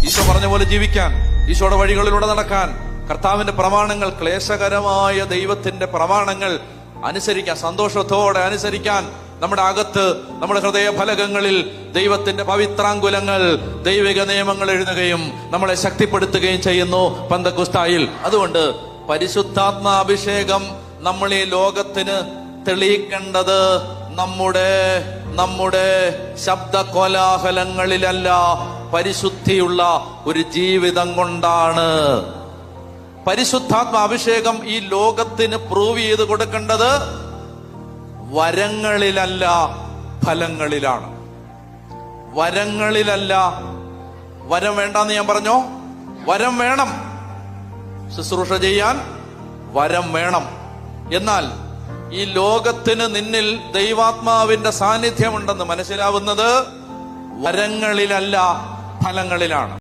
ഈശോ പറഞ്ഞ പോലെ ജീവിക്കാൻ, ഈശോയുടെ വഴികളിലൂടെ നടക്കാൻ, കർത്താവിന്റെ പ്രമാണങ്ങൾ, ക്ലേശകരമായ ദൈവത്തിന്റെ പ്രമാണങ്ങൾ അനുസരിക്കാൻ, സന്തോഷത്തോടെ അനുസരിക്കാൻ നമ്മുടെ അകത്ത്, നമ്മുടെ ഹൃദയ ഫലകങ്ങളിൽ ദൈവത്തിന്റെ പവിത്രാങ്കുലങ്ങൾ, ദൈവിക നിയമങ്ങൾ എഴുതുകയും നമ്മളെ ശക്തിപ്പെടുത്തുകയും ചെയ്യുന്നു പെന്തക്കോസ്തായിൽ. അതുകൊണ്ട് പരിശുദ്ധാത്മാഭിഷേകം നമ്മൾ ഈ ലോകത്തിന് തെളിയിക്കേണ്ടത് നമ്മുടെ ശബ്ദ കോലാഹലങ്ങളിലല്ല, പരിശുദ്ധിയുള്ള ഒരു ജീവിതം കൊണ്ടാണ്. പരിശുദ്ധാത്മാഭിഷേകം ഈ ലോകത്തിന് പ്രൂവ് ചെയ്ത് കൊടുക്കേണ്ടത് വരങ്ങളിലല്ല, ഫലങ്ങളിലാണ്. വരങ്ങളിലല്ല. വരം വേണ്ടെന്ന് ഞാൻ പറഞ്ഞോ? വരം വേണം. ശുശ്രൂഷ ചെയ്യാൻ വരം വേണം. എന്നാൽ ഈ ലോകത്തിന് നിന്നിൽ ദൈവാത്മാവിന്റെ സാന്നിധ്യമുണ്ടെന്ന് മനസ്സിലാവുന്നത് വരങ്ങളിലല്ല, ഫലങ്ങളിലാണ്.